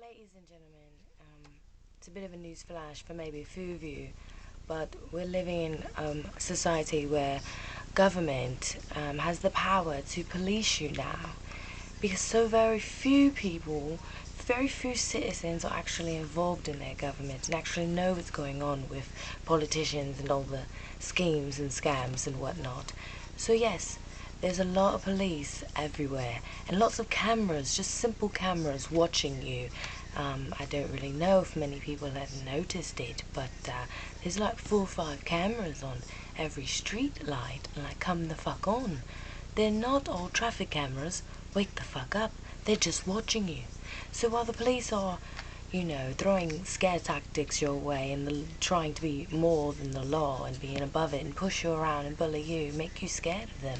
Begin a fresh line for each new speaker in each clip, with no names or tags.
Ladies and gentlemen, it's a bit of a news flash for maybe a few of you, but we're living in a society where government has the power to police you now, because so very few people, very few citizens are actually involved in their government and actually know what's going on with politicians and all the schemes and scams and whatnot. So yes, there's a lot of police everywhere and lots of cameras, just simple cameras watching you. I don't really know if many people have noticed it, but there's like 4 or 5 cameras on every street light. Like, come the fuck on. They're not all traffic cameras. Wake the fuck up. They're just watching you. So while the police are, throwing scare tactics your way and trying to be more than the law and being above it and push you around and bully you, make you scared of them,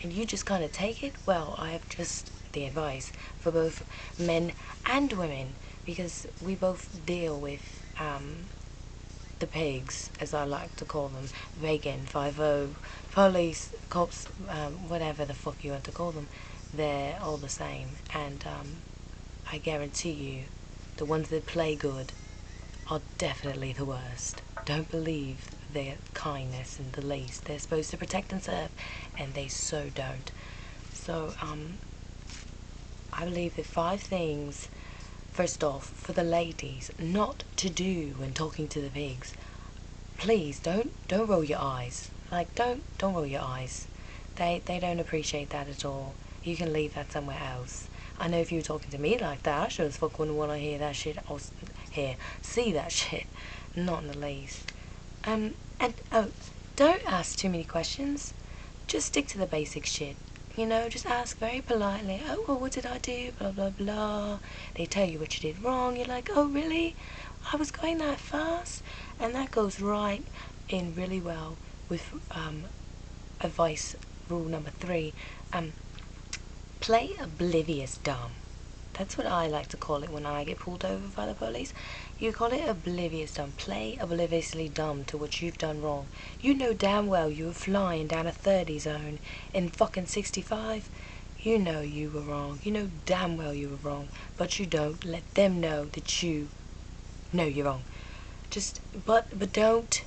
and you just kind of take it, well, I have just the advice for both men and women, because we both deal with the pigs, as I like to call them, vegan, 5-0, police, cops, whatever the fuck you want to call them, they're all the same. And I guarantee you, the ones that play good are definitely the worst. Don't believe their kindness in the least. They're supposed to protect and serve, and they so don't. So, I believe the 5 things, first off, for the ladies, not to do when talking to the pigs. Please don't roll your eyes. Like, don't roll your eyes. They don't appreciate that at all. You can leave that somewhere else. I know if you were talking to me like that, I sure as fuck wouldn't want to hear that shit or see that shit. Not in the least. And oh, don't ask too many questions. Just stick to the basic shit. Just ask very politely, oh, well, what did I do? Blah, blah, blah. They tell you what you did wrong. You're like, oh, really? I was going that fast? And that goes right in really well with advice rule number 3. Play oblivious dumb. That's what I like to call it when I get pulled over by the police. You call it oblivious dumb. Play obliviously dumb to what you've done wrong. You know damn well you were flying down a 30 zone in fucking 65. You know you were wrong. You know damn well you were wrong. But you don't let them know that you know you're wrong. But don't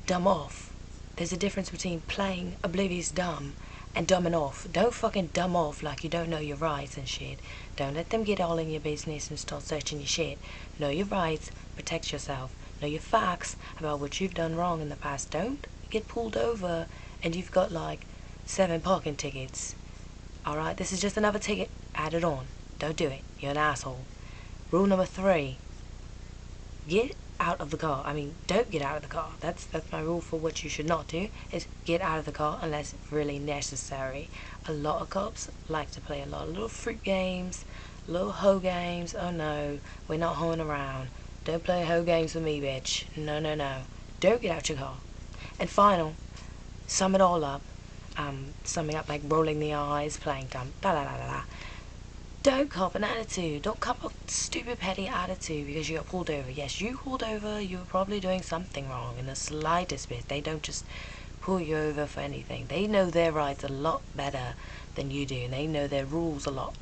dumb off. There's a difference between playing oblivious dumb and dumbing off. Don't fucking dumb off like you don't know your rights and shit. Don't let them get all in your business and start searching your shit. Know your rights, protect yourself. Know your facts about what you've done wrong in the past. Don't get pulled over and you've got like 7 parking tickets. Alright, this is just another ticket. Add it on. Don't do it. You're an asshole. Rule number 3. Get out of the car. I mean, don't get out of the car. That's my rule for what you should not do, is get out of the car unless really necessary. A lot of cops like to play a lot of little fruit games, little hoe games. Oh no, we're not hoeing around. Don't play hoe games with me, bitch. No, no, no. Don't get out your car. And final, sum it all up. Summing up like rolling the eyes, playing dumb, da la la la la. Don't cop an attitude. Don't cop a stupid petty attitude because you got pulled over. Yes, you pulled over. You were probably doing something wrong in the slightest bit. They don't just pull you over for anything. They know their rights a lot better than you do, and they know their rules a lot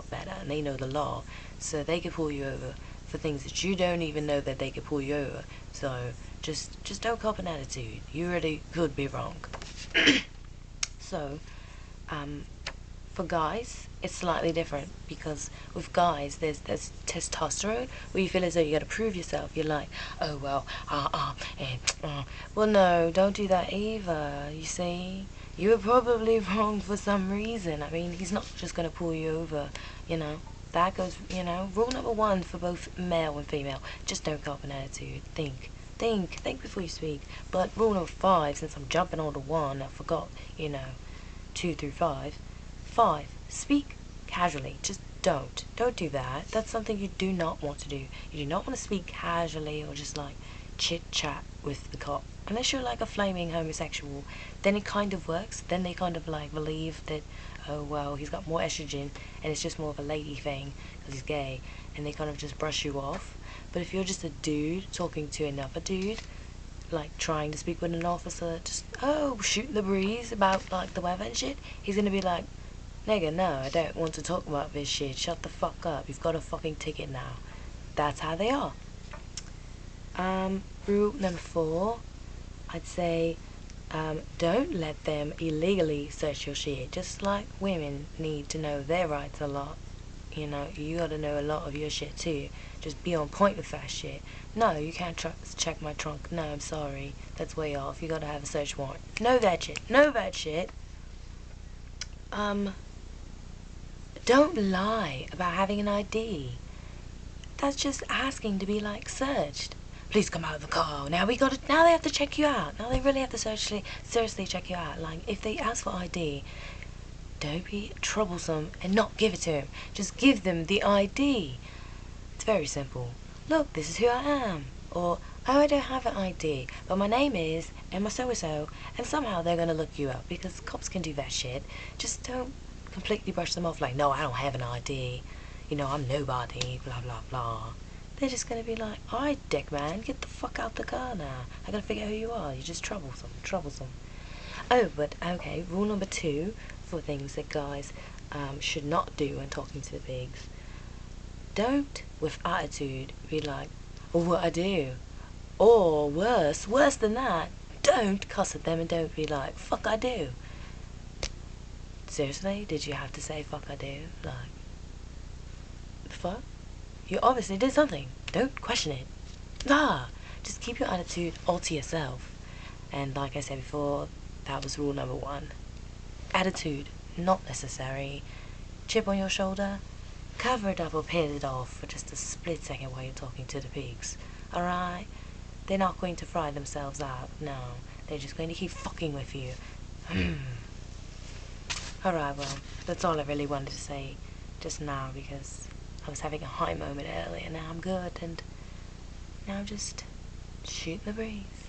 better, and they know the law. So they could pull you over for things that you don't even know that they could pull you over. So just don't cop an attitude. You really could be wrong. So, for guys, it's slightly different, because with guys, there's testosterone where you feel as though you gotta prove yourself. You're like, oh well, well, no, don't do that either. You see, you were probably wrong for some reason. I mean, he's not just gonna pull you over. That goes. Rule number 1 for both male and female: just don't cop an attitude. Think before you speak. But rule number 5, since I'm jumping on to 1, I forgot. 2 through 5. 5. Speak casually. Just don't. Don't do that. That's something you do not want to do. You do not want to speak casually or just like chit-chat with the cop. Unless you're like a flaming homosexual, then it kind of works. Then they kind of like believe that, oh well, he's got more estrogen and it's just more of a lady thing because he's gay, and they kind of just brush you off. But if you're just a dude talking to another dude, like trying to speak with an officer, just shooting the breeze about like the weather and shit, he's gonna be like, Nigga, no, I don't want to talk about this shit. Shut the fuck up. You've got a fucking ticket now. That's how they are. Rule number 4, I'd say, don't let them illegally search your shit. Just like women need to know their rights a lot. You know, you gotta know a lot of your shit too. Just be on point with that shit. No, you can't check my trunk. No, I'm sorry. That's way off. You gotta have a search warrant. Know that shit. Know that shit. Don't lie about having an ID. That's just asking to be, like, searched. Please come out of the car. Now they have to check you out. Now they really have to seriously check you out. Like, if they ask for ID, don't be troublesome and not give it to them. Just give them the ID. It's very simple. Look, this is who I am. Or, oh, I don't have an ID, but my name is Emma so-and-so, and somehow they're gonna look you up, because cops can do that shit. Just don't completely brush them off like, no, I don't have an ID. You know, I'm nobody, blah, blah, blah. They're just gonna be like, alright, dick man, get the fuck out the car now. I gotta figure out who you are. You're just troublesome. Oh, but, okay, rule number 2 for things that guys should not do when talking to the pigs. Don't, with attitude, be like, oh, what I do? Or worse than that, don't cuss at them and don't be like, fuck I do. Seriously? Did you have to say fuck I do? Like, the fuck? You obviously did something. Don't question it. Just keep your attitude all to yourself. And like I said before, that was rule number 1. Attitude, not necessary. Chip on your shoulder, cover it up or peel it off for just a split second while you're talking to the pigs. Alright? They're not going to fry themselves out, no. They're just going to keep fucking with you. Alright, well, that's all I really wanted to say just now, because I was having a high moment earlier. Now I'm good, and now I'm just shooting the breeze.